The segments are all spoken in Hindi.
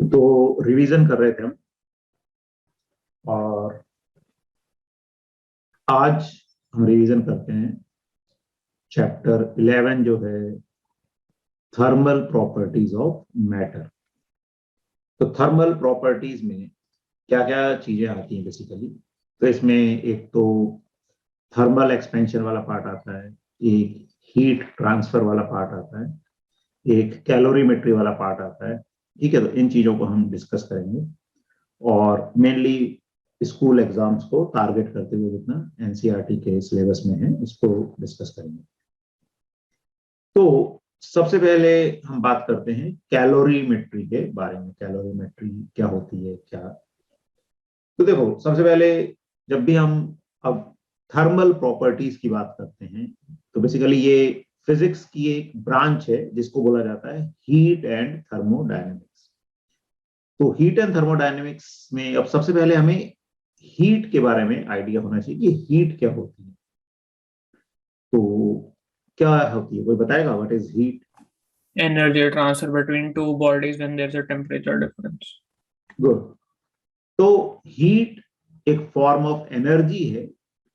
तो रिवीजन कर रहे थे हम, और आज हम रिवीजन करते हैं चैप्टर 11 जो है थर्मल प्रॉपर्टीज ऑफ मैटर। तो थर्मल प्रॉपर्टीज में क्या क्या चीजें आती हैं बेसिकली। तो इसमें एक तो थर्मल एक्सपेंशन वाला पार्ट आता है, एक हीट ट्रांसफर वाला पार्ट आता है, एक कैलोरीमेट्री वाला पार्ट आता है। ठीक है, तो इन चीजों को हम डिस्कस करेंगे और मेनली स्कूल एग्जाम्स को टारगेट करते हुए जितना एनसीईआरटी के सिलेबस में है उसको डिस्कस करेंगे। तो सबसे पहले हम बात करते हैं कैलोरीमेट्री के बारे में। कैलोरीमेट्री क्या होती है क्या। तो देखो, सबसे पहले जब भी हम अब थर्मल प्रॉपर्टीज की बात करते हैं तो बेसिकली ये फिजिक्स की एक ब्रांच है जिसको बोला जाता है हीट एंड थर्मोडायनेमिक्स। तो हीट एंड थर्मोडायनेमिक्स में अब सबसे पहले हमें हीट के बारे में आइडिया होना चाहिए कि हीट क्या होती है। तो क्या होती है, कोई बताएगा what is heat? Energy transfer between two bodies when there's a temperature difference. Good. तो हीट एक फॉर्म ऑफ एनर्जी है,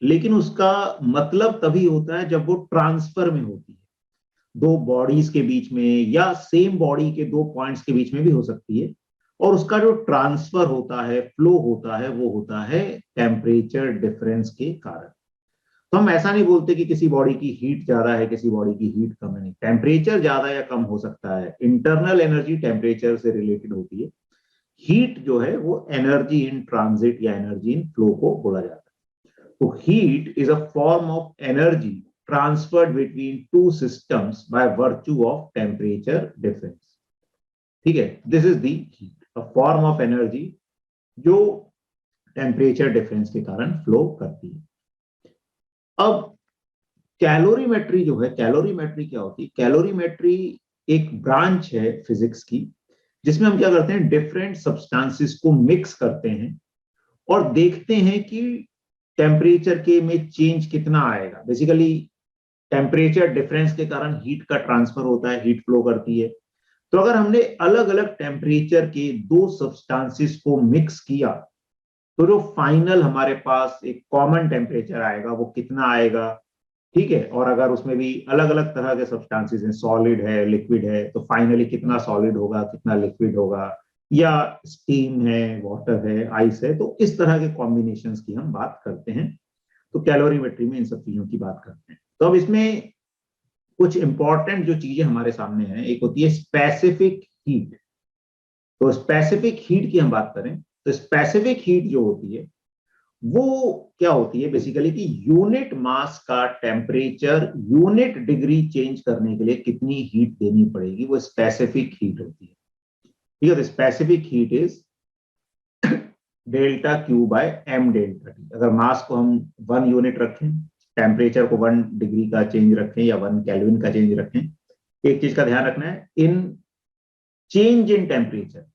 लेकिन उसका मतलब तभी होता है जब वो ट्रांसफर में होती है, दो बॉडीज के बीच में या सेम बॉडी के दो पॉइंट्स के बीच में भी हो सकती है। और उसका जो ट्रांसफर होता है, फ्लो होता है, वो होता है टेम्परेचर डिफरेंस के कारण। तो हम ऐसा नहीं बोलते कि किसी बॉडी की हीट ज्यादा है, किसी बॉडी की हीट कम है। नहीं, टेम्परेचर ज्यादा या कम हो सकता है, इंटरनल एनर्जी टेम्परेचर से रिलेटेड होती है। हीट जो है वो एनर्जी इन ट्रांजिट या एनर्जी इन फ्लो को बोला जाता है। तो heat is a form of energy transferred between two systems by virtue of temperature difference. ठीक है, this is the heat, a form of energy जो टेम्परेचर डिफरेंस के कारण फ्लो करती है। अब कैलोरीमेट्री जो है, कैलोरीमेट्री क्या होती है? कैलोरीमेट्री एक ब्रांच है फिजिक्स की जिसमें हम क्या करते हैं, डिफरेंट सब्सटेंसेस को मिक्स करते हैं और देखते हैं कि टेम्परेचर के में चेंज कितना आएगा। बेसिकली टेम्परेचर डिफरेंस के कारण हीट का ट्रांसफर होता है, हीट फ्लो करती है। तो अगर हमने अलग अलग टेम्परेचर के दो सब्सटेंसेस को मिक्स किया तो जो फाइनल हमारे पास एक कॉमन टेम्परेचर आएगा वो कितना आएगा। ठीक है, और अगर उसमें भी अलग अलग तरह के सब्सटेंसेस हैं, सॉलिड है, लिक्विड है, तो फाइनली कितना सॉलिड होगा, कितना लिक्विड होगा, या स्टीम है, वाटर है, आइस है। तो इस तरह के कॉम्बिनेशंस की हम बात करते हैं। तो कैलोरीमेट्री में इन सब चीजों की बात करते हैं। तो अब इसमें कुछ इंपॉर्टेंट जो चीजें हमारे सामने हैं, एक होती है स्पेसिफिक हीट। तो स्पेसिफिक हीट की हम बात करें तो स्पेसिफिक हीट जो होती है वो क्या होती है बेसिकली कि यूनिट मास का टेम्परेचर यूनिट डिग्री चेंज करने के लिए कितनी हीट देनी पड़ेगी, वो स्पेसिफिक हीट होती है। ठीक है, तो specific heat is delta Q by M delta T. अगर मास को हम 1 यूनिट रखें, टेम्परेचर को 1 डिग्री का चेंज रखें या 1 केल्विन का चेंज रखें, एक चीज का ध्यान रखना है, in change in temperature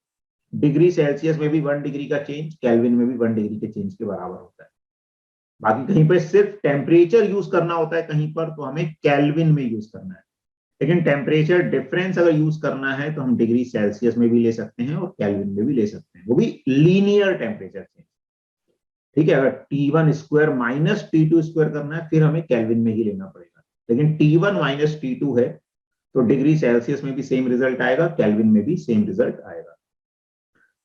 degree Celsius में भी 1 डिग्री का चेंज, केल्विन में भी 1 डिग्री के चेंज के बराबर होता है। बाकी कहीं पर सिर्फ टेम्परेचर यूज करना होता है, कहीं पर तो हमें केल्विन में यूज करना है। लेकिन टेम्परेचर डिफरेंस अगर यूज करना है तो हम डिग्री सेल्सियस में भी ले सकते हैं और केल्विन में भी ले सकते हैं, वो भी लीनियर टेम्परेचर चेंज। ठीक है, अगर T1 square minus T2 square करना है फिर हमें केल्विन में ही लेना पड़ेगा। लेकिन T1 माइनस T2 है तो डिग्री सेल्सियस में भी सेम रिजल्ट आएगा, केल्विन में भी सेम रिजल्ट आएगा।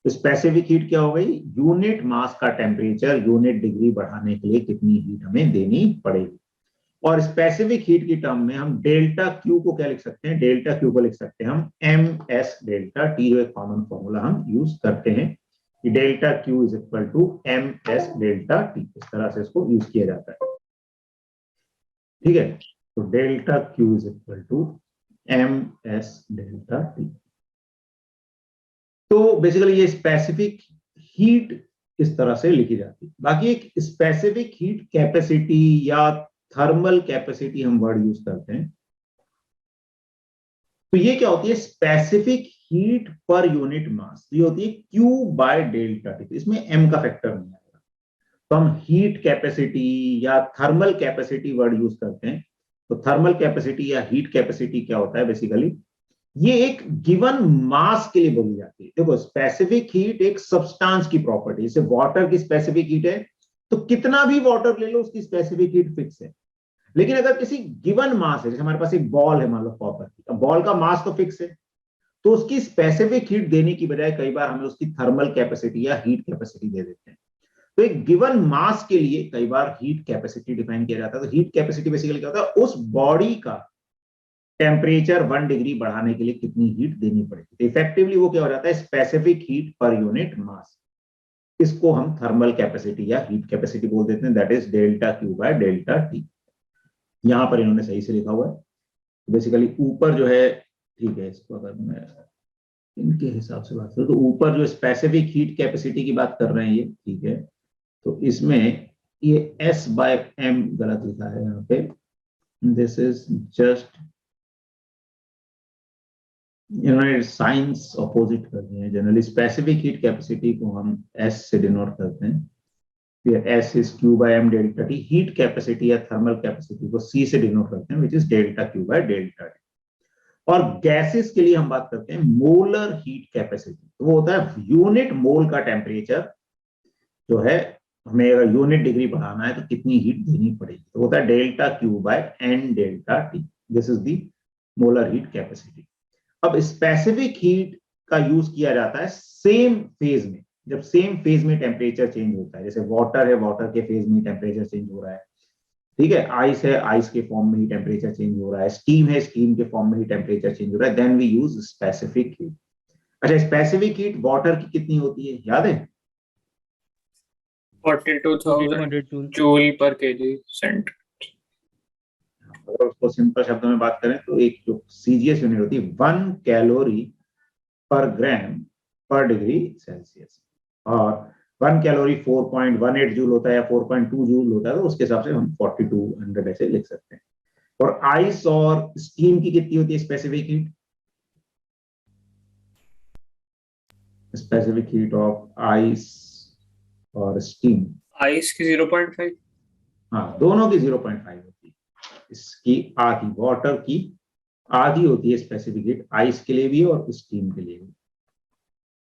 तो स्पेसिफिक हीट क्या हो गई? यूनिट मास का टेम्परेचर यूनिट डिग्री बढ़ाने के लिए कितनी हीट हमें देनी पड़ेगी। और स्पेसिफिक हीट की टर्म में हम डेल्टा क्यू को क्या लिख सकते हैं? डेल्टा क्यू को लिख सकते हैं हम एम एस डेल्टा टी, जो एक कॉमन फॉर्मूला हम यूज करते हैं कि delta Q is equal to M S delta T. इस तरह से इसको यूज किया जाता है। ठीक है, तो delta Q is equal to M S delta T. तो बेसिकली ये स्पेसिफिक हीट इस तरह से लिखी जाती है। बाकी एक स्पेसिफिक हीट कैपेसिटी या थर्मल कैपेसिटी हम वर्ड यूज करते हैं। तो ये क्या होती है? स्पेसिफिक हीट पर यूनिट मास। ये होती है Q बाय डेल्टा टी। इसमें m का फैक्टर नहीं आएगा। तो हम हीट कैपेसिटी या थर्मल कैपेसिटी वर्ड यूज करते हैं। तो थर्मल कैपेसिटी या हीट कैपेसिटी क्या होता है बेसिकली? ये एक गिवन मास के लिए बोली जाती है। देखो स्पेसिफिक हीट एक सब्सटेंस की प्रॉपर्टी, जैसे वाटर की स्पेसिफिक हीट है तो कितना भी वाटर ले लो उसकी स्पेसिफिक हीट फिक्स है। लेकिन अगर किसी गिवन मास है, जैसे हमारे पास एक बॉल है मान लो कॉपर की, अब बॉल का मास तो फिक्स है, तो उसकी स्पेसिफिक हीट देने की बजाय कई बार हमें उसकी थर्मल कैपेसिटी या हीट कैपेसिटी दे देते हैं। तो एक गिवन मास के लिए कई बार हीट कैपेसिटी डिफाइन किया जाता है। तो हीट कैपेसिटी बेसिकली क्या होता है, उस बॉडी का टेम्परेचर 1 डिग्री बढ़ाने के लिए कितनी हीट देनी पड़ेगी। तो इफेक्टिवली वो क्या हो जाता है, स्पेसिफिक हीट पर यूनिट मास। इसको हम थर्मल कैपेसिटी या हीट कैपेसिटी बोल देते हैं, that is delta Q bye delta T. यहां पर इन्होंने सही से लिखा हुआ है। तो बेसिकली ऊपर जो है, ठीक है, इसको अगर मैं इनके हिसाब से बात करूं तो ऊपर जो स्पेसिफिक हीट कैपेसिटी की बात कर रहे हैं ये, ठीक है, तो इसमें ये S बाय M गलत लिखा है यहाँ पे। दिस इज जस्ट, इन्होंने साइंस अपोजिट कर दिए हैं। जनरली स्पेसिफिक हीट कैपेसिटी को हम S से डिनोट करते हैं, फिर S is Q by M delta T। Heat capacity या थर्मल कैपेसिटी को C से डिनोट करते हैं, which is delta Q by delta T। और गैसेस के लिए हम बात करते हैं मोलर हीट कैपेसिटी, तो वो होता है यूनिट मोल का टेम्परेचर जो है, हमें अगर यूनिट डिग्री बढ़ाना है तो कितनी हीट देनी पड़ेगी, तो होता है delta Q by N delta T. This is the molar heat capacity. अब स्पेसिफिक हीट का यूज किया जाता है सेम फेज में, जब सेम फेज में टेम्परेचर चेंज होता है। जैसे वाटर है, वाटर के फेज में टेम्परेचर चेंज हो रहा है, ठीक है, आइस है, आइस के फॉर्म में ही टेम्परेचर चेंज हो रहा है, स्टीम है, स्टीम के फॉर्म में ही टेम्परेचर चेंज हो रहा है, then we use specific heat. अच्छा, स्पेसिफिक हीट वाटर की कितनी होती है याद है? 42,000 जूल पर केजी सेंट। अगर उसको सिंपल शब्दों में बात करें तो एक जो सीजीएस यूनिट होती है 1 कैलोरी पर ग्राम पर डिग्री सेल्सियस, और 1 कैलोरी 4.18 जूल होता है या 4.2 जूल होता है, तो उसके हिसाब से हम 4200 ऐसे लिख सकते हैं। और आइस और स्टीम की कितनी होती है specific heat? Specific heat of ice और स्टीम, आइस की 0.5। हाँ दोनों की 0.5 होती है। इसकी आधी, वाटर की आधी होती है स्पेसिफिक हीट, आइस के लिए भी और स्टीम के लिए भी।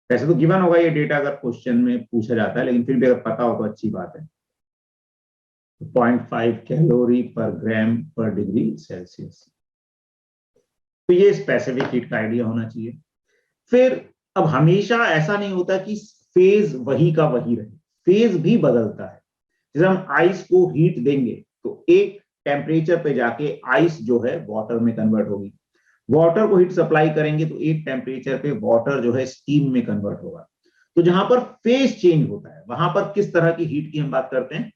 वैसे तो गिवन होगा ये डेटा अगर क्वेश्चन में पूछा जाता है, लेकिन फिर भी अगर पता हो तो अच्छी बात है। 0.5 कैलोरी पर ग्राम पर डिग्री सेल्सियस, तो ये स्पेसिफिक हीट का आइडिया होना चाहिए। फिर अब हमेशा ऐसा नहीं होता कि फेज वही का वही रहे, फेज भी बदलता है। जैसे हम आइस को हीट देंगे तो एक टेम्परेचर पे जाके आइस जो है वाटर में कन्वर्ट होगी, वाटर को हीट सप्लाई करेंगे तो एक टेम्परेचर पे वाटर जो है स्टीम में कन्वर्ट होगा। तो जहां पर फेज चेंज होता है वहां पर किस तरह की हीट की हम बात करते हैं?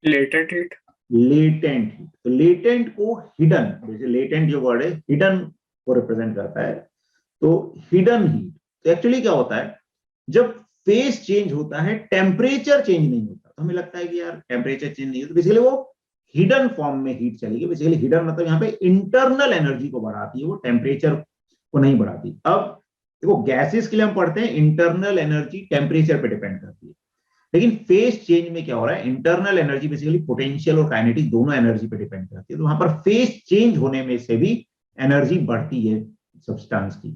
Latent heat. Latent heat. तो लेटेंट को हिडन, जैसे लेटेंट जो वर्ड है हिडन को रिप्रेजेंट करता है, तो हिडन हीट। तो एक्चुअली क्या होता है, जब फेज चेंज होता है टेम्परेचर चेंज नहीं होता, तो हमें लगता है कि यार टेम्परेचर चेंज नहीं होता, बेसिकली वो हिडन फॉर्म में हीट चलेगी। बेसिकली हिडन मतलब यहाँ पे इंटरनल एनर्जी को बढ़ाती है, वो टेम्परेचर को नहीं बढ़ाती। अब देखो गैसेस के लिए हम पढ़ते हैं इंटरनल एनर्जी टेम्परेचर पे डिपेंड करती है, लेकिन फेज चेंज में क्या हो रहा है, इंटरनल एनर्जी बेसिकली पोटेंशियल और काइनेटिक दोनों एनर्जी पे डिपेंड करती है। तो वहां पर फेज चेंज होने में से भी एनर्जी बढ़ती है सब्सटेंस की।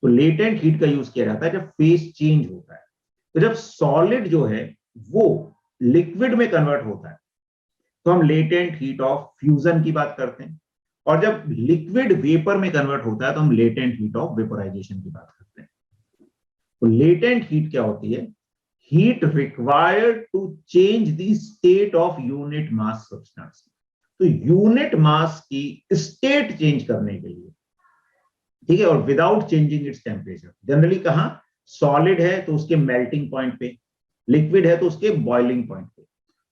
तो लेटेंट हीट का यूज किया जाता है जब फेज चेंज होता है। तो जब सॉलिड जो है वो लिक्विड में कन्वर्ट होता है तो हम लेटेंट हीट ऑफ फ्यूजन की बात करते हैं, और जब लिक्विड वेपर में कन्वर्ट होता है तो हम लेटेंट हीट ऑफ वेपोराइजेशन की बात करते हैं। तो लेटेंट हीट क्या होती है? Heat required to change the state of unit mass substance. तो यूनिट मास की स्टेट चेंज करने के लिए, ठीक है, और without changing its temperature. Generally कहां, सॉलिड है तो उसके मेल्टिंग पॉइंट पे, लिक्विड है तो उसके बॉइलिंग पॉइंट पे।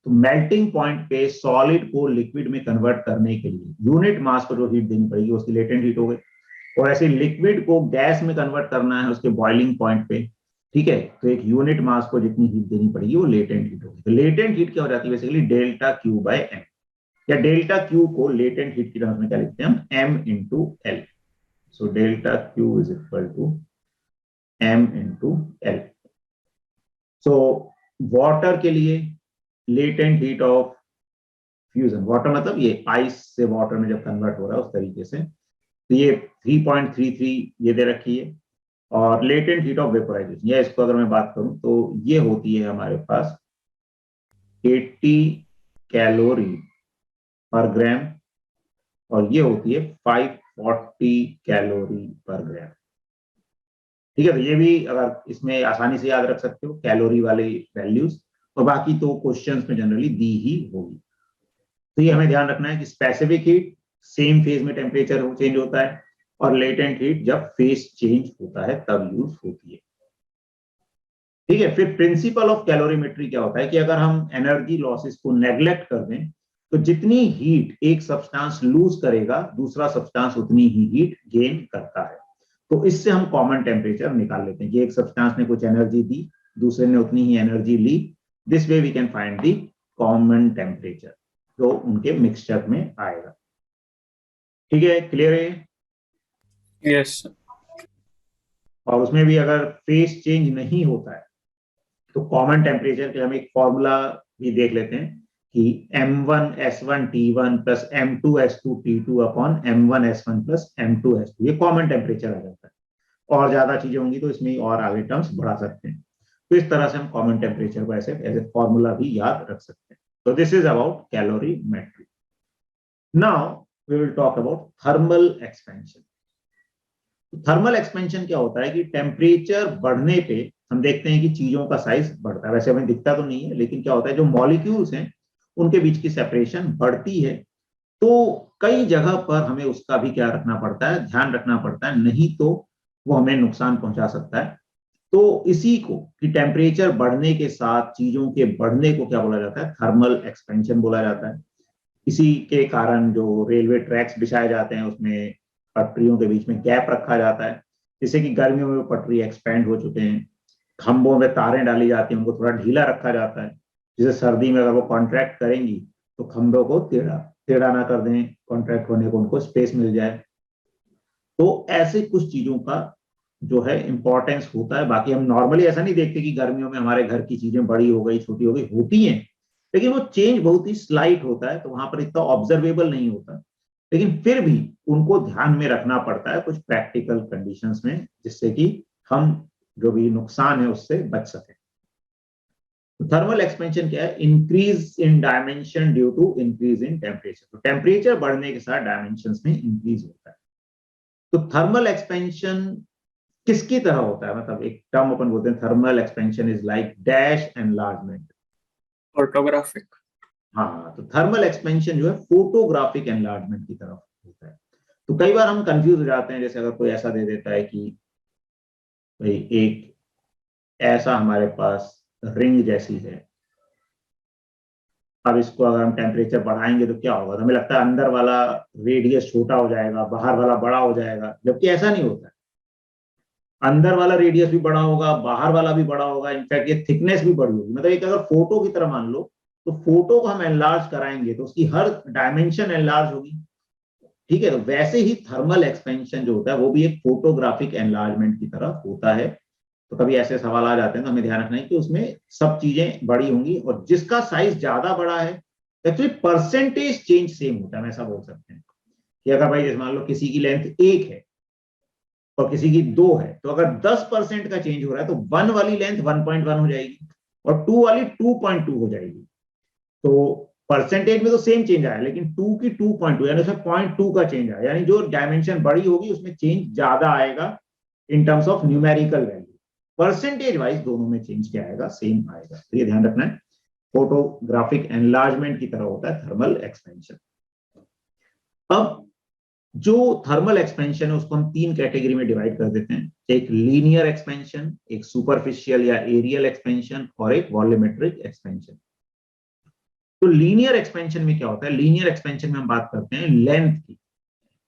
तो मेल्टिंग पॉइंट पे सॉलिड को लिक्विड में कन्वर्ट करने के लिए यूनिट मास को जो हीट देनी पड़ेगी उसकी लेटेंट हीट हो गई, और ऐसे लिक्विड को गैस में कन्वर्ट करना है उसके बॉइलिंग पॉइंट पे, ठीक है, तो एक यूनिट मास को जितनी हीट देनी पड़ेगी वो लेटेंट हीट होगी। तो लेटेंट हीट क्या हो जाती है basically delta Q by M, या डेल्टा क्यू को लेटेंट हीट की टर्म्स में क्या लिखते हैं हम, M into L. So delta Q is equal to M into L. So water के लिए latent heat of fusion, water मतलब ये आइस से वाटर में जब कन्वर्ट हो रहा है उस तरीके से, तो ये 3.33 ये दे रखी है। और लेटेंट हीट ऑफ वेपोराइजेशन, या इसको अगर मैं बात करूं तो ये होती है हमारे पास 80 कैलोरी पर ग्राम, और ये होती है 540 कैलोरी पर ग्राम। ठीक है, तो ये भी अगर इसमें आसानी से याद रख सकते हो कैलोरी वाली वैल्यूज, और बाकी तो क्वेश्चंस में जनरली दी ही होगी। तो ये हमें ध्यान रखना है कि स्पेसिफिक हीट सेम फेज में टेम्परेचर चेंज होता है, और लेटेंट हीट जब फेज चेंज होता है तब यूज होती है। ठीक है, फिर प्रिंसिपल ऑफ कैलोरीमेट्री क्या होता है कि अगर हम एनर्जी लॉसेस को नेग्लेक्ट कर दें तो जितनी हीट एक सब्सटेंस लूज करेगा दूसरा सब्सटेंस उतनी ही हीट गेन करता है। तो इससे हम कॉमन टेम्परेचर निकाल लेते हैं कि एक सब्सटेंस ने कुछ एनर्जी दी, दूसरे ने उतनी ही एनर्जी ली। This way we can find the common temperature जो उनके मिक्सचर में आएगा। ठीक है, क्लियर है? यस। और उसमें भी अगर फेज चेंज नहीं होता है तो कॉमन टेम्परेचर के हम एक फॉर्मूला भी देख लेते हैं कि M1S1T1 plus M2S2T2 upon M1S1 plus M2S2, ये कॉमन टेम्परेचर आ जाता है। और ज्यादा चीजें होंगी तो इसमें और आगे टर्म्स बढ़ा सकते हैं। तो इस तरह से हम कॉमन टेम्परेचर को ऐसे एज ए फॉर्मूला भी याद रख सकते हैं। तो this is about calorimetry. Now we will talk about thermal expansion. Thermal expansion क्या होता है कि टेम्परेचर बढ़ने पे हम देखते हैं कि चीजों का साइज बढ़ता है। वैसे हमें दिखता तो नहीं है, लेकिन क्या होता है जो मॉलिक्यूल्स हैं उनके बीच की सेपरेशन बढ़ती है। तो कई जगह पर हमें उसका भी क्या रखना पड़ता है, ध्यान रखना पड़ता है, नहीं तो वो हमें नुकसान पहुंचा सकता है। तो इसी को कि टेम्परेचर बढ़ने के साथ चीजों के बढ़ने को क्या बोला जाता है, थर्मल एक्सपेंशन बोला जाता है। इसी के कारण जो रेलवे ट्रैक्स बिछाए जाते हैं उसमें पटरियों के बीच में गैप रखा जाता है, जिससे कि गर्मियों में पटरी एक्सपेंड हो चुके हैं। खंभों में तारें डाली जाती हैं, उनको थोड़ा ढीला रखा जाता है, जिसे सर्दी में अगर वो कॉन्ट्रैक्ट करेंगी तो खंभों को टेढ़ा टेढ़ा ना कर दें, कॉन्ट्रैक्ट होने को उनको स्पेस मिल जाए। तो ऐसे कुछ चीजों का जो है इंपॉर्टेंस होता है। बाकी हम नॉर्मली ऐसा नहीं देखते कि गर्मियों में हमारे घर की चीजें बड़ी हो गई छोटी हो गई, होती हैं, लेकिन वो चेंज बहुत ही स्लाइट होता है, तो वहां पर इतना ऑब्जर्वेबल नहीं होता। लेकिन फिर भी उनको ध्यान में रखना पड़ता है कुछ प्रैक्टिकल कंडीशंस में, जिससे कि हम जो भी नुकसान है उससे बच सके। थर्मल एक्सपेंशन क्या है, increase in dimension due to increase in temperature. तो टेम्परेचर बढ़ने के साथ डायमेंशन में इंक्रीज होता है। तो थर्मल एक्सपेंशन किसकी तरह होता है, मतलब एक टर्म अपन बोलते हैं thermal expansion is like dash enlargement. Photographic. हाँ, तो थर्मल एक्सपेंशन जो है फोटोग्राफिक एनलार्जमेंट की तरफ होता है। तो कई बार हम कंफ्यूज हो जाते हैं, जैसे अगर कोई ऐसा दे देता है कि भाई एक ऐसा हमारे पास रिंग जैसी है, अब इसको अगर हम टेम्परेचर बढ़ाएंगे तो क्या होगा, तो हमें लगता है अंदर वाला रेडियस छोटा हो जाएगा, बाहर वाला बड़ा हो जाएगा, जबकि ऐसा नहीं होता है। अंदर वाला रेडियस भी बड़ा होगा, बाहर वाला भी बड़ा होगा, इनफैक्ट ये थिकनेस भी बड़ी होगी। मतलब एक अगर फोटो की तरह मान लो, तो फोटो को हम एनलार्ज कराएंगे तो उसकी हर डायमेंशन एनलार्ज होगी। ठीक है, तो वैसे ही थर्मल एक्सपेंशन जो होता है वो भी एक फोटोग्राफिक एनलार्जमेंट की तरह होता है। तो कभी ऐसे सवाल आ जाते हैं तो हमें ध्यान रखना है कि उसमें सब चीजें बड़ी होंगी, और जिसका साइज ज्यादा बड़ा है एक्चुअली परसेंटेज चेंज सेम होता है। हम ऐसा बोल सकते हैं कि अगर भाई जैसे मान लो किसी की लेंथ 1 है और किसी की 2 है, तो अगर 10% का चेंज हो रहा है तो 1 वाली लेंथ 1.1 हो जाएगी और 2 वाली 2.2 हो जाएगी। तो परसेंटेज में तो सेम चेंज आया, लेकिन 2 की 2.2 यानी उसमें 0.2 का चेंज आया, यानी जो डायमेंशन बड़ी होगी उसमें चेंज ज्यादा आएगा in terms of numerical value. Percentage wise दोनों में चेंज क्या आएगा, सेम आएगा। तो ये ध्यान रखना है, फोटोग्राफिक एनलार्जमेंट की तरह होता है थर्मल एक्सपेंशन। अब जो थर्मल एक्सपेंशन है उसको हम 3 कैटेगरी में डिवाइड कर देते हैं, एक लीनियर एक्सपेंशन, एक सुपरफिशियल या एरियल एक्सपेंशन, और एक वॉल्यूमेट्रिक एक्सपेंशन। तो लीनियर एक्सपेंशन में क्या होता है, लीनियर एक्सपेंशन में हम बात करते हैं लेंथ की।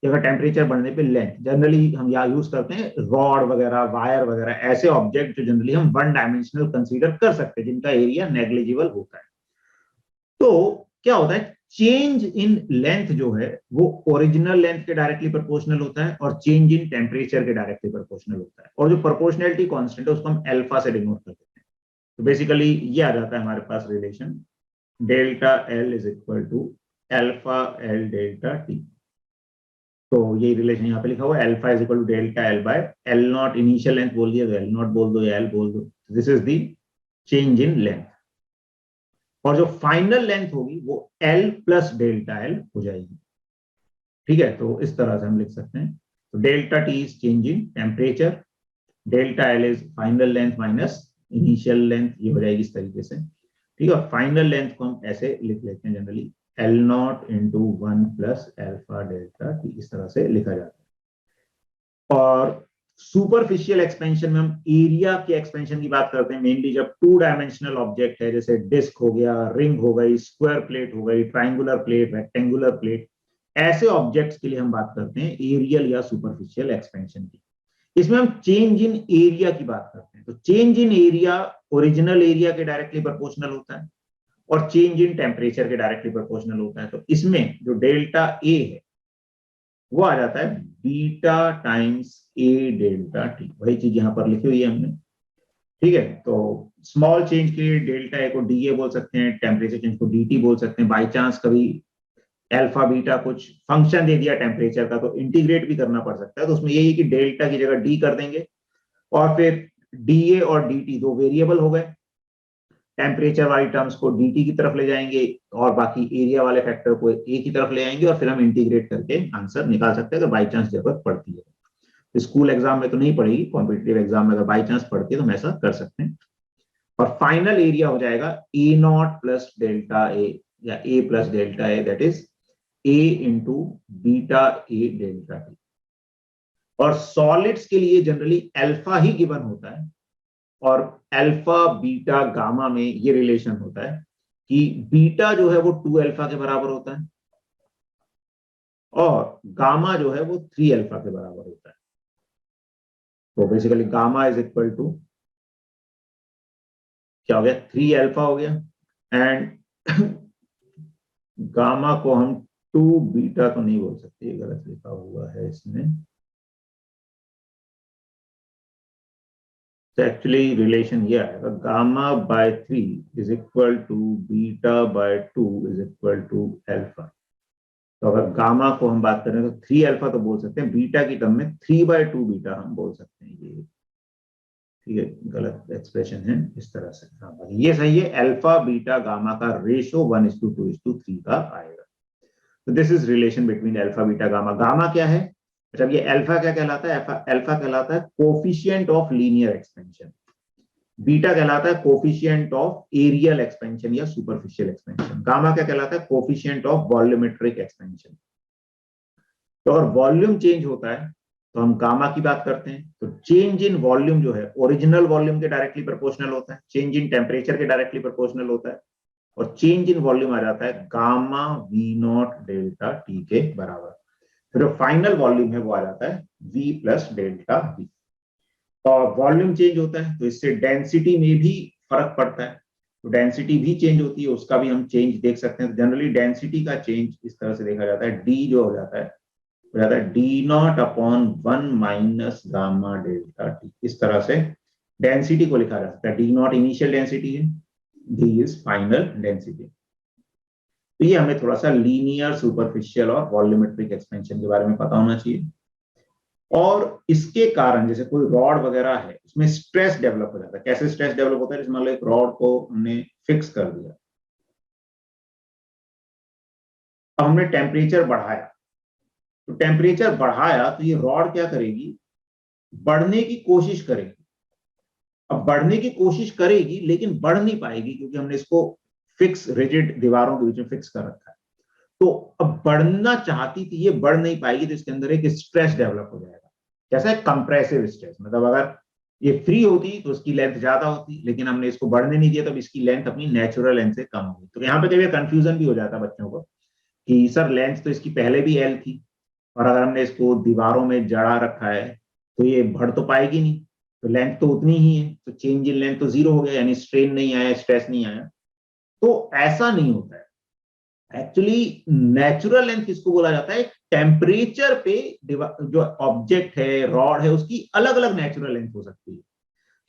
अगर टेम्परेचर बढ़ने पे लेंथ, जनरली हम यहाँ यूज करते हैं रॉड वगैरह, वायर वगैरह, ऐसे ऑब्जेक्ट जो जनरली हम वन डायमेंशनल कंसीडर कर सकते हैं, जिनका एरिया नेग्लिजिबल होता है। तो क्या होता है, चेंज इन लेंथ जो है वो ओरिजिनल लेंथ के डायरेक्टली प्रोपोर्शनल होता है, और चेंज इन टेम्परेचर के डायरेक्टली प्रोपोर्शनल होता है। और जो प्रोपोर्शनैलिटी कांस्टेंट है उसको हम अल्फा से डिनोट कर देते हैं। तो बेसिकली ये आ जाता है हमारे पास relation delta L is equal to alpha L delta T. तो ये रिलेशन यहाँ पे लिखा हुआ है, alpha is equal to delta L by L not, initial length बोल दिया तो एल नॉट बोल दो या एल बोल दो, this is the change in length. और जो फाइनल लेंथ होगी वो एल प्लस डेल्टा एल हो जाएगी। ठीक है, तो इस तरह से हम लिख सकते हैं। तो delta T is change in temperature, delta L is final length minus initial length, ये हो जाएगी इस तरीके से। ठीक है, फाइनल लेंथ को हम ऐसे लिख लेते हैं generally, L not into 1 plus alpha delta T, इस तरह से लिखा जाता है। और सुपरफिशियल एक्सपेंशन में हम एरिया के एक्सपेंशन की बात करते हैं, मेनली जब 2 डायमेंशनल ऑब्जेक्ट है, जैसे डिस्क हो गया, रिंग हो गई, स्क्वायर प्लेट हो गई, ट्राइंगुलर प्लेट, रेक्टेंगुलर प्लेट, ऐसे ऑब्जेक्ट्स के लिए हम बात करते हैं एरियल या सुपरफिशियल एक्सपेंशन की। इसमें हम चेंज इन एरिया की बात करते हैं। तो change in area original area के डायरेक्टली प्रोपोर्शनल होता है और चेंज इन टेम्परेचर के डायरेक्टली प्रोपोर्शनल होता है। तो इसमें जो डेल्टा ए है वो आ जाता है बीटा टाइम्स ए डेल्टा टी, वही चीज यहां पर लिखी हुई है हमने। ठीक है, तो स्मॉल चेंज के डेल्टा ए को डी ए बोल सकते हैं, टेम्परेचर चेंज को डी टी बोल सकते हैं। बाई चांस कभी अल्फा बीटा कुछ फंक्शन दे दिया टेम्परेचर का तो इंटीग्रेट भी करना पड़ सकता है, तो उसमें यही है कि डेल्टा की जगह डी कर देंगे और फिर डी ए और डी टी 2 वेरिएबल हो गए, टेम्परेचर वाली टर्म्स को dt की तरफ ले जाएंगे और बाकी एरिया वाले फैक्टर को a की तरफ ले आएंगे और फिर हम इंटीग्रेट करके आंसर निकाल सकते हैं अगर बाई चांस जरूरत पड़ती है। स्कूल एग्जाम में तो नहीं पड़ेगी, कॉम्पिटिटिव एग्जाम में अगर बाई चांस पड़ती है तो हम ऐसा कर सकते हैं। और फाइनल एरिया हो जाएगा A not plus delta A या A plus delta A, that is A into beta A delta T. और सॉलिड्स के लिए जनरली अल्फा ही गिवन होता है और अल्फा बीटा गामा में ये रिलेशन होता है कि बीटा जो है वो 2 अल्फा के बराबर होता है और गामा जो है वो 3 अल्फा के बराबर होता है। तो basically gamma is equal to क्या हो गया, 3 अल्फा हो गया, एंड गामा को हम 2 बीटा तो नहीं बोल सकते, ये गलत लिखा हुआ है इसमें। तो एक्चुअली रिलेशन ये आएगा, gamma by 3 is equal to beta by 2 is equal to alpha. तो अगर गामा को हम बात करें तो 3 अल्फा तो बोल सकते हैं, बीटा की टर्म में 3/2 बीटा हम बोल सकते हैं। ये ठीक है, गलत एक्सप्रेशन है इस तरह से। हाँ, ये सही है, अल्फा बीटा गामा का रेशो 1:2:3 का आएगा। तो this is relation between alpha beta gamma. Gamma क्या है, जब ये अल्फा क्या कहलाता है, अल्फा कहलाता है coefficient of linear expansion, beta कहलाता है कोफिशिएंट ऑफ एरियल एक्सपेंशन या सुपरफिशियल एक्सपेंशन, गामा क्या कहलाता है कोफिशिएंट ऑफ वॉल्यूमेट्रिक एक्सपेंशन। तो अगर वॉल्यूम चेंज होता है तो हम गामा की बात करते हैं। तो चेंज इन वॉल्यूम जो है ओरिजिनल वॉल्यूम के डायरेक्टली प्रोपोर्शनल होता है, चेंज इन टेम्परेचर के डायरेक्टली प्रोपोर्शनल होता है और चेंज इन वॉल्यूम आ जाता है gamma V naught delta T के बराबर। फिर जो फाइनल वॉल्यूम है वो आ जाता है v प्लस डेल्टा वी। और वॉल्यूम चेंज होता है तो इससे डेंसिटी में भी फर्क पड़ता है, तो डेंसिटी भी चेंज होती है, उसका भी हम चेंज देख सकते हैं। तो जनरली डेंसिटी का चेंज इस तरह से देखा जाता है, डी जो हो जाता है D not upon 1 minus gamma delta T, इस तरह से डेंसिटी को लिखा जा सकता है। डी नॉट इनिशियल डेंसिटी है, डी इज फाइनल डेंसिटी। तो ये हमें थोड़ा सा लीनियर सुपरफिशियल और वॉल्यूमेट्रिक एक्सपेंशन के बारे में पता होना चाहिए। और इसके कारण जैसे कोई रॉड वगैरह है उसमें स्ट्रेस डेवलप हो जाता है। कैसे स्ट्रेस डेवलप होता है, जैसे मान लो एक रॉड को हमने फिक्स कर दिया, अब हमने टेम्परेचर बढ़ाया, तो टेम्परेचर बढ़ाया तो ये रॉड क्या करेगी, बढ़ने की कोशिश करेगी। अब बढ़ने की कोशिश करेगी लेकिन बढ़ नहीं पाएगी क्योंकि हमने इसको फिक्स रिजिड दीवारों के बीच में फिक्स कर रखा है। तो अब बढ़ना चाहती थी, ये बढ़ नहीं पाएगी, तो इसके अंदर एक स्ट्रेस डेवलप हो जाएगा। जैसा है कंप्रेसिव स्ट्रेस, मतलब अगर ये फ्री होती तो उसकी लेंथ ज्यादा होती, लेकिन हमने इसको बढ़ने नहीं दिया तो इसकी लेंथ अपनी नेचुरल लेंथ से कम होगी। तो यहाँ पे कभी कंफ्यूजन भी हो जाता है बच्चों को कि सर लेंथ तो इसकी पहले भी एल थी और अगर हमने इसको दीवारों में जड़ा रखा है तो ये बढ़ तो पाएगी नहीं, तो लेंथ तो उतनी ही है, तो चेंज इन लेंथ तो 0 हो गया, यानी स्ट्रेन नहीं आया, स्ट्रेस नहीं आया। तो ऐसा नहीं होता है। एक्चुअली नेचुरल लेंथ किसको बोला जाता है, टेम्परेचर पे जो ऑब्जेक्ट है, रॉड है, उसकी अलग अलग नेचुरल लेंथ हो सकती है।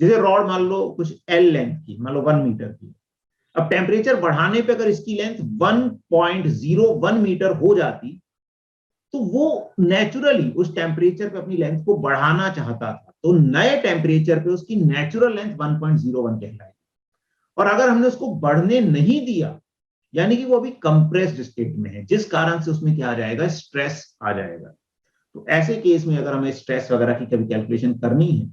जैसे रॉड मान लो कुछ एल लेंथ की, मान लो 1 मीटर की, अब टेम्परेचर बढ़ाने पे अगर इसकी लेंथ 1.01 मीटर हो जाती तो वो नेचुरली उस टेम्परेचर पे अपनी लेंथ को बढ़ाना चाहता था, तो नए टेम्परेचर पे उसकी नेचुरल लेंथ 1.01 कहलाएगी। और अगर हमने उसको बढ़ने नहीं दिया, यानी कि वो अभी कंप्रेस्ड स्टेट में है, जिस कारण से उसमें क्या आ जाएगा, स्ट्रेस आ जाएगा। तो ऐसे केस में अगर हमें स्ट्रेस वगैरह की कभी कैलकुलेशन करनी है,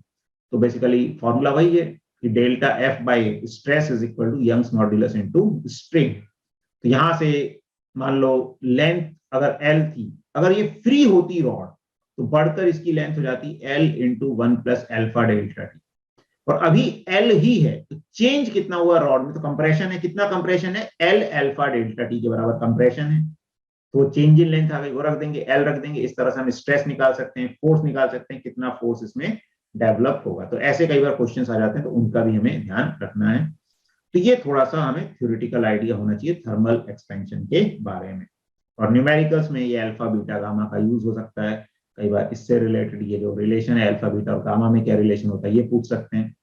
तो बेसिकली फॉर्मूला वही है कि delta F by stress is equal to Young's modulus into strain. तो यहां से मान लो लेंथ अगर एल थी, अगर ये फ्री होती रॉड, तो बढ़कर इसकी लेंथ हो जाती L into 1 plus alpha delta T, और अभी एल ही है, तो चेंज कितना हुआ रॉड में, तो कंप्रेशन है, कितना कंप्रेशन है, एल एल्फा डेल्टा टी के बराबर कंप्रेशन है। तो चेंज इन लेंथ आ गई, वो रख देंगे, एल रख देंगे। इस तरह से हम स्ट्रेस निकाल सकते हैं, फोर्स निकाल सकते हैं, कितना फोर्स इसमें डेवलप होगा। तो ऐसे कई बार क्वेश्चंस आ जाते हैं, तो उनका भी हमें ध्यान रखना है। तो ये थोड़ा सा हमें थ्योरेटिकल आइडिया होना चाहिए थर्मल एक्सपेंशन के बारे में। और न्यूमेरिकल्स में ये अल्फा बीटा गामा का यूज हो सकता है कई बार, इससे रिलेटेड ये जो रिलेशन है अल्फा बीटा और गामा में क्या रिलेशन होता है ये पूछ सकते हैं।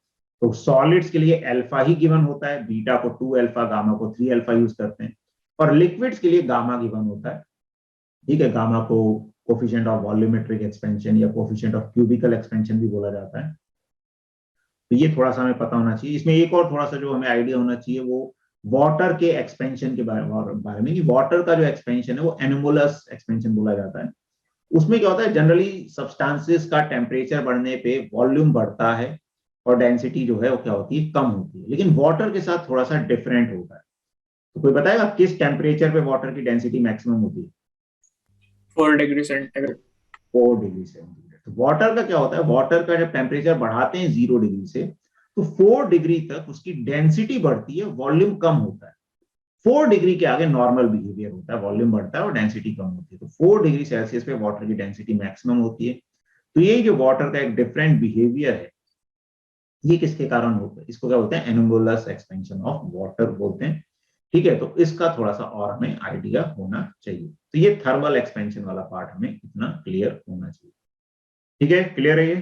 तो सॉलिड्स के लिए अल्फा ही गिवन होता है, बीटा को 2 अल्फा, गामा को 3 अल्फा यूज करते हैं। और लिक्विड्स के लिए गामा गिवन होता है, ठीक है, गामा को कोफिशिएंट ऑफ वॉल्यूमेट्रिक एक्सपेंशन या कोफिशिएंट ऑफ क्यूबिकल एक्सपेंशन भी बोला जाता है। तो ये थोड़ा सा हमें पता होना चाहिए। इसमें एक और थोड़ा सा जो हमें आइडिया होना चाहिए वो वाटर के एक्सपेंशन के बारे में, कि वाटर का जो एक्सपेंशन है वो एनोमोलस एक्सपेंशन बोला जाता है। उसमें क्या होता है, जनरली सब्सटेंसेस का टेम्परेचर बढ़ने पे वॉल्यूम बढ़ता है और डेंसिटी जो है वो क्या होती है, कम होती है। लेकिन वाटर के साथ थोड़ा सा डिफरेंट होता है। तो कोई बताएगा किस टेम्परेचर पे वाटर की डेंसिटी मैक्सिमम होती है? 4 डिग्री सेंटीग्रेड। 4 degree centigrade. तो वाटर का क्या होता है, वाटर का जब टेम्परेचर बढ़ाते हैं 0 डिग्री से, तो 4 डिग्री तक उसकी डेंसिटी बढ़ती है, वॉल्यूम कम होता है। 4 डिग्री के आगे नॉर्मल बिहेवियर होता है, वॉल्यूम बढ़ता है और डेंसिटी कम होती है। तो 4 डिग्री सेल्सियस पे वाटर की डेंसिटी मैक्सिमम होती है। तो ये जो वाटर का एक डिफरेंट बिहेवियर है, ये किसके कारण होता है, इसको क्या बोलते हैं, एनोमोलस एक्सपेंशन ऑफ वाटर बोलते हैं। ठीक है, तो इसका थोड़ा सा और हमें आइडिया होना चाहिए। तो ये थर्मल एक्सपेंशन वाला पार्ट हमें इतना क्लियर होना चाहिए। ठीक है, क्लियर है ये,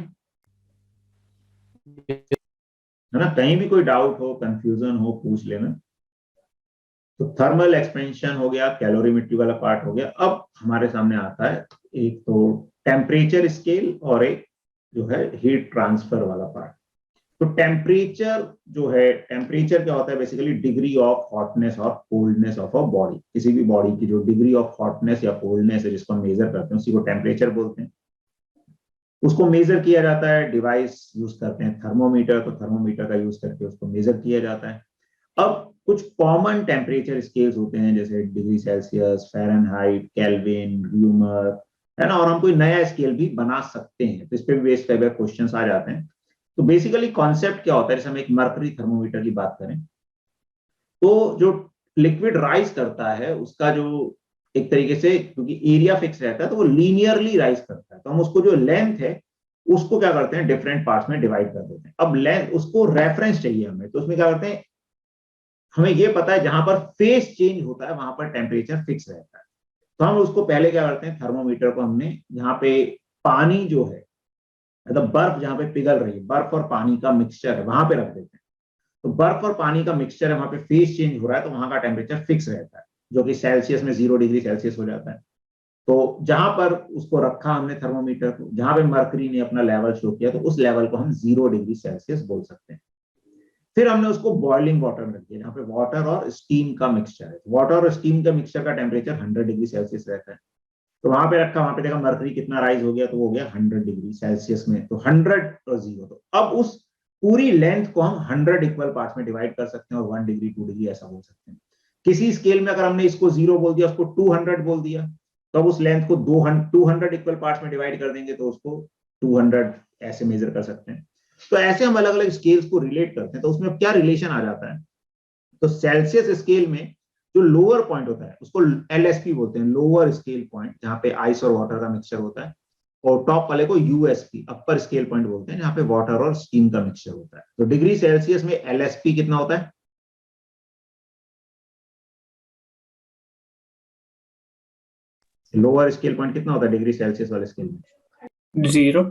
है ना? कहीं भी कोई डाउट हो, कंफ्यूजन हो, पूछ लेना। तो थर्मल एक्सपेंशन हो गया, कैलोरीमेट्री वाला पार्ट हो गया। अब हमारे सामने आता है एक तो टेम्परेचर स्केल और एक जो है हीट ट्रांसफर वाला पार्ट। तो टेम्परेचर जो है, टेम्परेचर क्या होता है, बेसिकली डिग्री ऑफ हॉटनेस और कोल्डनेस ऑफ अ बॉडी। किसी भी बॉडी की जो डिग्री ऑफ हॉटनेस या कोल्डनेस है जिसको हम मेजर करते हैं, उसी को टेम्परेचर बोलते हैं। उसको मेजर किया जाता है, डिवाइस यूज करते हैं थर्मोमीटर, तो थर्मोमीटर का यूज करके उसको मेजर किया जाता है। अब कुछ कॉमन टेम्परेचर स्केल्स होते हैं, जैसे degree Celsius, Fahrenheit, kelvin, rumour, है ना? और हम कोई नया स्केल भी बना सकते हैं, तो इस पे भी बेस्ड कई बार क्वेश्चंस आ जाते हैं। तो बेसिकली कॉन्सेप्ट क्या होता है, जैसे हम एक मर्करी थर्मोमीटर की बात करें, तो जो लिक्विड राइज करता है उसका जो एक तरीके से, क्योंकि एरिया फिक्स रहता है, तो वो लीनियरली राइज करता है, तो हम उसको जो लेंथ है उसको क्या करते हैं, डिफरेंट पार्ट्स में डिवाइड कर देते हैं। अब लेंथ, उसको रेफरेंस चाहिए हमें, तो उसमें क्या करते हैं, हमें ये पता है जहां पर फेस चेंज होता है वहां पर टेम्परेचर फिक्स रहता है। तो हम उसको पहले क्या करते हैं, थर्मोमीटर को हमने जहां पे पानी जो है, मतलब बर्फ जहां पे पिघल रही है, बर्फ और पानी का मिक्सचर है, वहां पे रख देते हैं। तो बर्फ और पानी का मिक्सचर है, वहां पे फेस चेंज हो रहा है, तो वहां का टेम्परेचर फिक्स रहता है, जो कि सेल्सियस में 0 डिग्री सेल्सियस हो जाता है। तो जहां पर उसको रखा हमने थर्मोमीटर को, जहां पे मर्करी ने अपना लेवल शो किया, तो उस लेवल को हम 0 डिग्री सेल्सियस बोल सकते हैं। फिर हमने उसको बॉइलिंग वाटर में रख दिया, जहां पे वाटर और स्टीम का मिक्सचर है। वाटर और स्टीम का मिक्सचर का टेम्परेचर 100 डिग्री सेल्सियस रहता है। तो वहां पे रखा, वहां पे देखा मर्करी कितना राइज हो गया, तो वो हो गया 100 डिग्री सेल्सियस में। तो 100 और 0, तो अब उस पूरी लेंथ को हम 100 इक्वल पार्ट्स में डिवाइड कर सकते हैं और 1 डिग्री 2 डिग्री ऐसा बोल सकते हैं। किसी स्केल में अगर हमने इसको 0 बोल दिया, उसको 200 बोल दिया, तो अब उस लेंथ को 200 इक्वल पार्ट्स में डिवाइड कर देंगे, तो उसको 200 ऐसे मेजर कर सकते हैं। तो ऐसे हम अलग अलग स्केल्स को रिलेट करते हैं। तो उसमें क्या रिलेशन आ जाता है, तो सेल्सियस स्केल में जो लोअर पॉइंट होता है उसको एलएसपी बोलते हैं, लोअर स्केल पॉइंट, जहां पे आइस और वाटर का मिक्सचर होता है। और टॉप वाले को यूएसपी, अपर स्केल पॉइंट बोलते हैं, जहां पे वाटर और स्टीम का मिक्सचर होता है। तो डिग्री सेल्सियस में एलएसपी कितना होता है, लोअर स्केल पॉइंट कितना होता है डिग्री सेल्सियस वाले स्केल में? 0।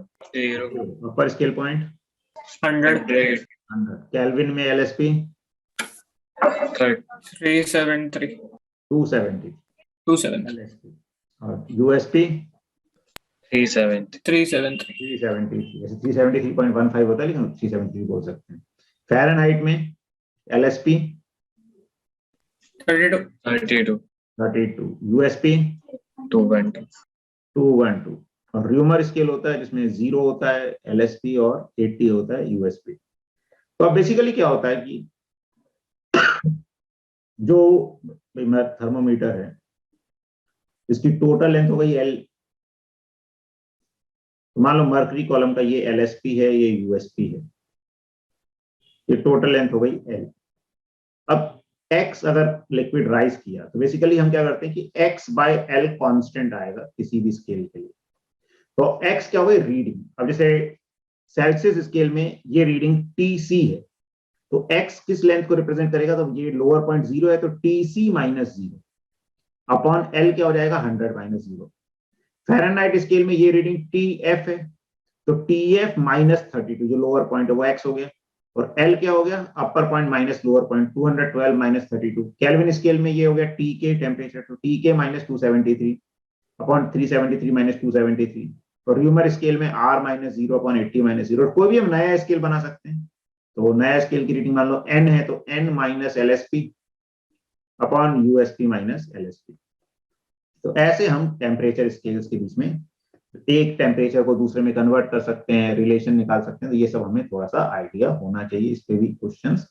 अपर स्केल पॉइंट 100। 100। केल्विन में एलएसपी 373। 270 27। एलएसपी। और यूएसपी 370 373 373, जैसे 373.15 होता है लेकिन 373 बोल सकते हैं। फ़ारेनहाइट में एलएसपी 32 32, यूएसपी 212 और र्यूमर स्केल होता है जिसमें 0 होता है एलएसपी और 80 होता है यूएसपी। तो अब बेसिकली क्या होता है कि जो थर्मोमीटर है इसकी टोटल लेंथ हो गई एल, तो मान लो मर्करी कॉलम का ये एलएसपी है, ये यूएसपी है, ये टोटल लेंथ हो गई एल। अब x अगर लिक्विड राइज किया तो बेसिकली हम क्या करते हैं कि x बाय एल कांस्टेंट आएगा किसी भी स्केल के लिए। तो x क्या हो गई रीडिंग। अब जैसे सेल्सियस स्केल में ये रीडिंग TC है, तो x किस लेंथ को रिप्रेजेंट करेगा, तो ये लोअर पॉइंट 0 है तो TC माइनस 0 अपॉन L क्या हो जाएगा 100 माइनस 0। फ़ारेनहाइट स्केल में ये रीडिंग TF है, तो TF माइनस 32 जो लोअर पॉइंट है वो x हो गया, और L क्या हो गया upper point minus lower point 212 minus 32। Kelvin scale में ये हो गया TK टेम्परेचर, तो TK माइनस 273 अपॉन 373 माइनस 273, और र्यूमर स्केल में R माइनस 0 अपॉन 80 माइनस 0। कोई भी हम नया स्केल बना सकते हैं, तो नया स्केल की रीडिंग मान लो N है तो N minus LSP upon USP minus LSP। तो ऐसे हम टेम्परेचर स्केल्स के बीच में एक टेम्परेचर को दूसरे में कन्वर्ट कर सकते हैं, रिलेशन निकाल सकते हैं। तो ये सब हमें थोड़ा सा आइडिया होना चाहिए, इस पे भी क्वेश्चंस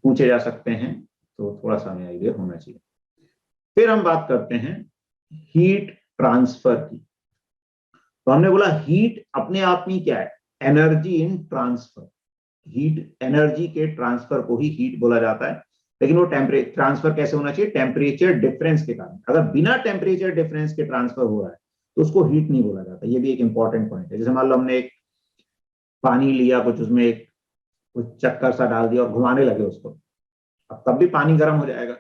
पूछे जा सकते हैं, तो थोड़ा सा हमें आइडिया होना चाहिए। फिर हम बात करते हैं हीट ट्रांसफर की। तो हमने बोला हीट अपने आप में क्या है, energy in transfer. Heat energy के ट्रांसफर को ही हीट बोला जाता है, लेकिन वो टेम्परेचर ट्रांसफर कैसे होना चाहिए, टेम्परेचर डिफरेंस के कारण। अगर बिना टेम्परेचर डिफरेंस के ट्रांसफर हो रहा है तो उसको हीट नहीं बोला जाता। ये भी एक इंपॉर्टेंट पॉइंट है। जैसे मान लो हमने एक पानी लिया, कुछ उसमें एक कुछ चक्कर सा डाल दिया और घुमाने लगे उसको, अब तब भी पानी गर्म हो जाएगा,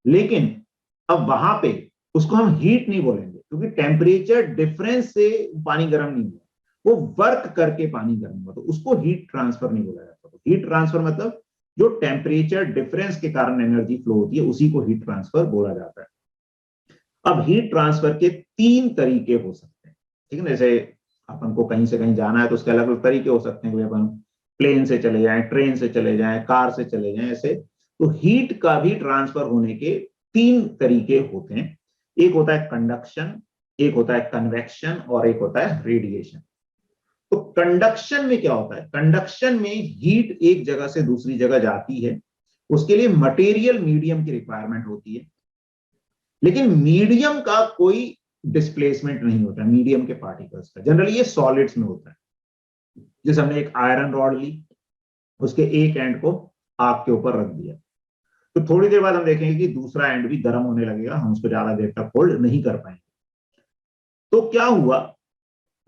लेकिन अब वहां पे उसको हम हीट नहीं बोलेंगे क्योंकि टेम्परेचर डिफरेंस से पानी गर्म नहीं हुआ, वो वर्क करके पानी गर्म हुआ, तो उसको हीट ट्रांसफर नहीं बोला जाता। तो हीट ट्रांसफर मतलब जो टेम्परेचर डिफरेंस के कारण एनर्जी फ्लो होती है उसी को हीट ट्रांसफर बोला जाता है। अब हीट ट्रांसफर के 3 तरीके हो सकते हैं, ठीक है ना। जैसे अपन को कहीं से कहीं जाना है तो उसके अलग अलग तरीके हो सकते हैं, अपन प्लेन से चले जाएं, ट्रेन से चले जाएं, कार से चले जाएं, ऐसे। तो हीट का भी ट्रांसफर होने के 3 तरीके होते हैं। एक होता है कंडक्शन, एक होता है कन्वेक्शन और एक होता है रेडिएशन। तो कंडक्शन में क्या होता है, कंडक्शन में हीट एक जगह से दूसरी जगह जाती है, उसके लिए मटेरियल मीडियम की रिक्वायरमेंट होती है, लेकिन मीडियम का कोई डिस्प्लेसमेंट नहीं होता मीडियम के पार्टिकल्स का। जनरली ये सॉलिड्स में होता है। जैसे हमने एक आयरन रॉड ली, उसके एक एंड को आग के ऊपर रख दिया, तो थोड़ी देर बाद हम देखेंगे कि दूसरा एंड भी गर्म होने लगेगा, हम उसको ज्यादा देर तक होल्ड नहीं कर पाएंगे। तो क्या हुआ,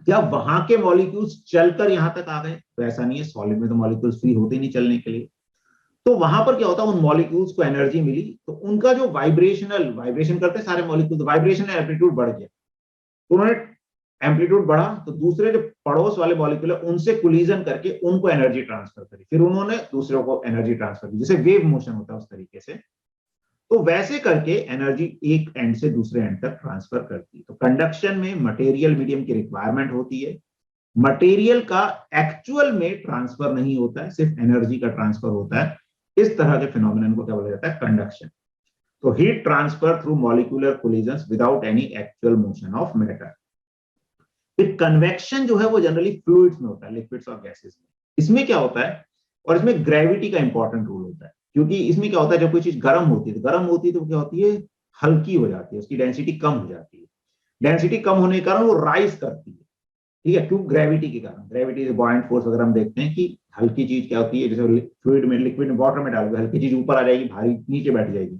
क्या वहां के मॉलिक्यूल्स चलकर यहां तक आ गए, तो ऐसा नहीं है। सॉलिड में तो मॉलिक्यूल्स फ्री होते ही नहीं चलने के लिए। तो वहां पर क्या होता है, उन मॉलिक्यूल्स को एनर्जी मिली, तो उनका जो वाइब्रेशन करते सारे मॉलिक्यूल्स, वाइब्रेशन एम्पलीट्यूड बढ़ गया, तो उन्होंने एम्पलीट्यूड बढ़ा तो दूसरे जो पड़ोस वाले मॉलिक्यूल है उनसे कोलिजन करके उनको एनर्जी ट्रांसफर करी, फिर उन्होंने दूसरों को एनर्जी ट्रांसफर की, जैसे वेव मोशन होता है उस तरीके से। तो वैसे करके एनर्जी एक एंड से दूसरे एंड तक ट्रांसफर करती है। तो कंडक्शन में मटेरियल मीडियम की रिक्वायरमेंट होती है, मटेरियल का एक्चुअल में ट्रांसफर नहीं होता है, सिर्फ एनर्जी का ट्रांसफर होता है। इस तरह के फिनोमिनन को क्या बोला जाता है, कंडक्शन। तो heat transfer through molecular collision without any actual motion of matter. फिर कन्वेक्शन जो है वो जनरली फ्लूइड्स में होता है, लिक्विड्स और गैसेस में। इसमें क्या होता है, और इसमें ग्रेविटी का इंपॉर्टेंट रोल होता है, क्योंकि इसमें क्या होता है, जब कोई चीज गर्म होती है तो क्या होती है, हल्की हो जाती है, उसकी डेंसिटी कम हो जाती है। डेंसिटी कम होने के कारण वो राइज करती है, ठीक है, क्यों, ग्रेविटी के कारण। ग्रेविटी इज बॉयंट फोर्स वगैरह हम देखते हैं कि हल्की चीज क्या होती है, जैसे फ्लूइड में, लिक्विड में, वाटर में डालोगे, हल्की चीज ऊपर आ जाएगी, भारी नीचे बैठ जाएगी।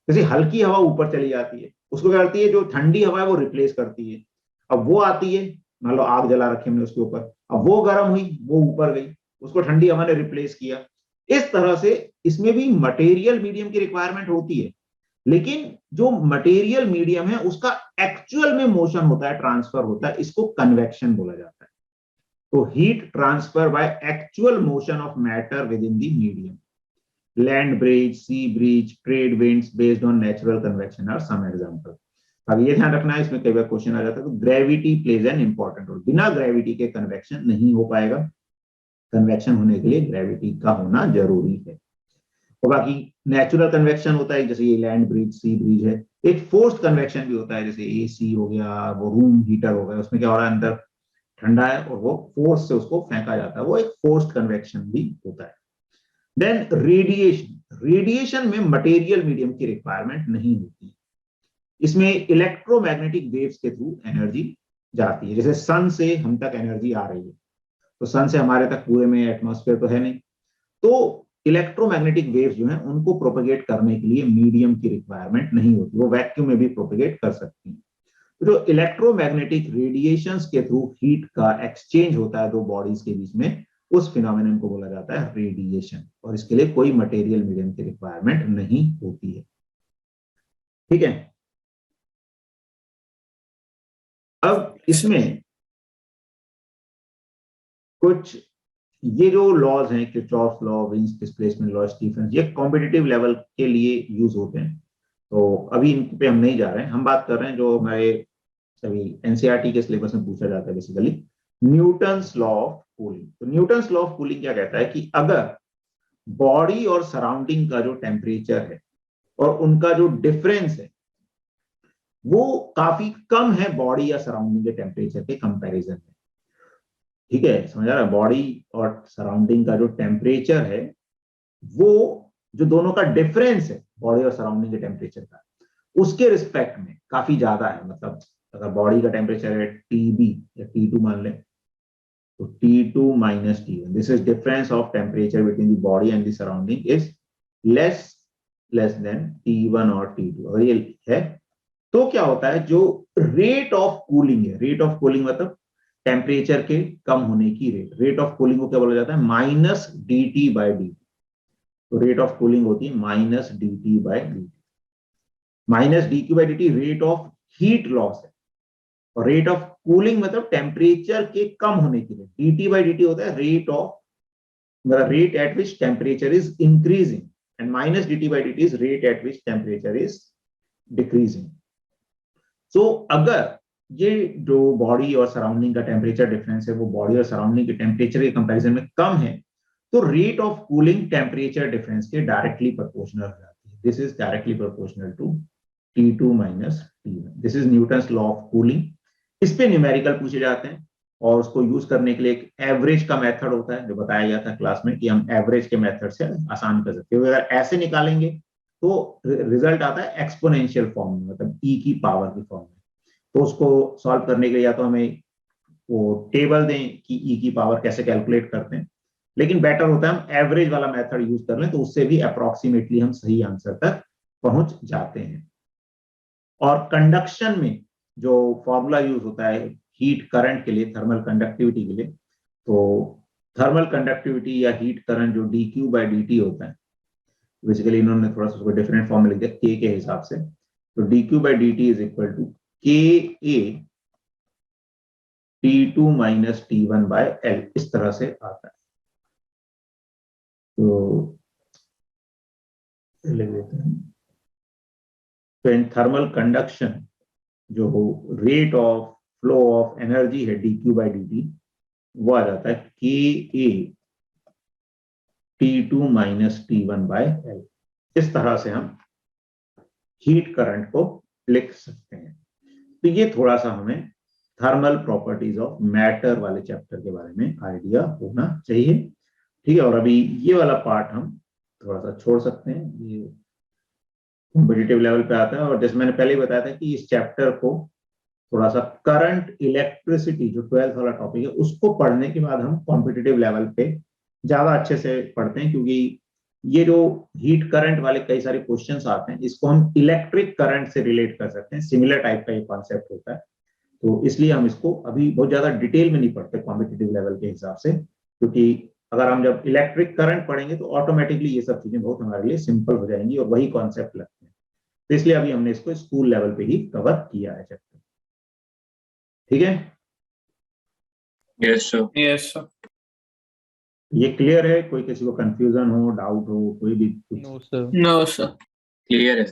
जैसे हल्की हवा ऊपर चली जाती है, उसको क्या करती है, जो ठंडी हवा है वो रिप्लेस करती है। अब वो आती है, मान लो आग जला रखी हमने उसके ऊपर, अब वो गर्म हुई, वो ऊपर गई, उसको ठंडी हवा ने रिप्लेस किया। इस तरह से इसमें भी मटेरियल मीडियम की रिक्वायरमेंट होती है, लेकिन जो मटेरियल मीडियम है उसका एक्चुअल में मोशन होता है, ट्रांसफर होता है, इसको कन्वेक्शन बोला जाता है। तो heat transfer by actual motion of matter within the medium. Land breeze, sea breeze, trade winds based on natural convection are some example. अब ये ध्यान रखना है, इसमें कई बार क्वेश्चन आ जाता है, तो gravity plays an important role. बिना ग्रेविटी के कन्वेक्शन नहीं हो पाएगा, कन्वेक्शन होने के लिए ग्रेविटी का होना जरूरी है। और बाकी नेचुरल कन्वेक्शन होता है, जैसे ये लैंड ब्रिज, सी ब्रिज है। एक फोर्स्ड कन्वेक्शन भी होता है, जैसे एसी हो गया, वो रूम हीटर हो गया, उसमें क्या हो रहा है, अंदर ठंडा है और वो फोर्स से उसको फेंका जाता है, वो एक फोर्स्ड कन्वेक्शन भी होता है। देन रेडिएशन, रेडिएशन में मटेरियल मीडियम की रिक्वायरमेंट नहीं होती, इसमें इलेक्ट्रोमैग्नेटिक वेव्स के थ्रू एनर्जी जाती है। जैसे सन से हम तक एनर्जी आ रही है, तो सन से हमारे तक पूरे में एटमॉस्फेयर तो है नहीं, तो इलेक्ट्रोमैग्नेटिक वेव्स जो हैं उनको प्रोपेगेट करने के लिए मीडियम की रिक्वायरमेंट नहीं होती, वो वैक्यूम में भी प्रोपेगेट कर सकती हैं। जो इलेक्ट्रोमैग्नेटिक रेडिएशंस के थ्रू हीट का एक्सचेंज होता है दो बॉडीज के बीच में, उस फिनोमेनन को बोला जाता है रेडिएशन, और इसके लिए कोई मटेरियल मीडियम की रिक्वायरमेंट नहीं होती है। ठीक है, अब इसमें कुछ ये जो लॉज हैं, Kirchhoff law, Wien's displacement law, Stefan's, ये कॉम्पिटिटिव लेवल के लिए यूज होते हैं, तो अभी इन पे हम नहीं जा रहे हैं। हम बात कर रहे हैं जो हमारे सभी एनसीईआरटी के सिलेबस में पूछा जाता है, basically Newton's law of cooling. तो न्यूटन्स लॉ ऑफ कूलिंग क्या कहता है कि अगर बॉडी और सराउंडिंग का जो टेम्परेचर है और उनका जो डिफरेंस है वो काफी कम है बॉडी या सराउंडिंग के टेम्परेचर के कंपैरिजन में, ठीक है, समझ आ रहा है, बॉडी और सराउंडिंग का जो टेम्परेचर है वो जो दोनों का डिफरेंस है बॉडी और सराउंडिंग के टेम्परेचर का, उसके रिस्पेक्ट में काफी ज्यादा है। मतलब अगर बॉडी का टेम्परेचर है टीबी या T2 मान लें, तो T2 minus T1, this is difference of temperature between the body and the surrounding is less than T1 और T2। अगर ये है तो क्या होता है, जो रेट ऑफ कूलिंग है, रेट ऑफ कूलिंग मतलब टेम्परेचर के कम होने की रेट, रेट ऑफ कूलिंग को क्या बोला जाता है, माइनस dt/dt। तो रेट ऑफ कूलिंग होती है minus dt/dt। Minus dq/dt rate of heat loss है, और रेट ऑफ कूलिंग मतलब टेम्परेचर के कम होने की रेट। dt/dt होता है रेट ऑफ, मतलब rate at which temperature is increasing, and minus dt/dt is rate at which temperature is decreasing. So अगर ये जो बॉडी और सराउंडिंग का टेम्परेचर डिफरेंस है वो बॉडी और सराउंडिंग के टेम्परेचर के कंपैरिजन में कम है, तो rate of cooling temperature difference के डायरेक्टली प्रोपोर्शनल हो जाती है। This is directly proportional to T2 minus T1। This is Newton's law of cooling. इस पे न्यूमेरिकल पूछे जाते हैं, और उसको यूज करने के लिए एक एवरेज का मेथड होता है, जो बताया गया था क्लास में कि हम एवरेज के मेथड से आसान कर सकते हैं। अगर ऐसे निकालेंगे तो रिजल्ट आता है एक्सपोनेंशियल फॉर्म में, मतलब e की पावर की फॉर्म में। तो उसको सॉल्व करने के लिए या तो हमें वो टेबल दें कि e की पावर कैसे कैलकुलेट करते हैं, लेकिन बेटर होता है हम एवरेज वाला मेथड यूज कर लें, तो उससे भी अप्रोक्सीमेटली हम सही आंसर तक पहुंच जाते हैं। और कंडक्शन में जो फॉर्मूला यूज होता है हीट करंट के लिए, थर्मल कंडक्टिविटी के लिए, तो थर्मल कंडक्टिविटी या हीट करंट जो dq/dt होता है, बेसिकली इन्होंने थोड़ा सा उसको डिफरेंट फॉर्म में लिख दिया k के हिसाब से, तो dq/dt is equal to ka T2 minus T1/L, इस तरह से आता है। तो लिख देते हैं, तो इन थर्मल कंडक्शन जो rate of flow of energy है dq/dt, वो आ जाता है ka T2 minus T1/L। इस तरह से हम हीट करंट को लिख सकते हैं। तो ये थोड़ा सा हमें थर्मल प्रॉपर्टीज ऑफ मैटर वाले चैप्टर के बारे में आइडिया होना चाहिए, ठीक है। और अभी ये वाला पार्ट हम थोड़ा सा छोड़ सकते हैं, ये कॉम्पिटिटिव लेवल पे आता है। और जैसे मैंने पहले ही बताया था कि इस चैप्टर को थोड़ा सा करंट, इलेक्ट्रिसिटी जो 12th वाला टॉपिक है उसको पढ़ने के बाद हम कॉम्पिटिटिव लेवल पे ज्यादा अच्छे से पढ़ते हैं, क्योंकि ये जो हीट करंट वाले कई सारे क्वेश्चंस आते हैं, इसको हम इलेक्ट्रिक करंट से रिलेट कर सकते हैं, सिमिलर टाइप का ये कॉन्सेप्ट होता है। तो इसलिए हम इसको अभी बहुत ज्यादा डिटेल में नहीं पढ़ते कॉम्पिटिटिव लेवल के हिसाब से, क्योंकि अगर हम जब इलेक्ट्रिक करंट पढ़ेंगे तो ऑटोमेटिकली ये सब चीजें बहुत हमारे लिए सिंपल हो जाएंगी और वही कॉन्सेप्ट लगते हैं। तो इसलिए अभी हमने इसको स्कूल लेवल पे ही कवर किया है चैप्टर, ठीक है। Yes sir. Yes sir. ये क्लियर है? कोई किसी को कंफ्यूजन हो, डाउट हो, कोई भी कुछ? No sir. क्लियर है।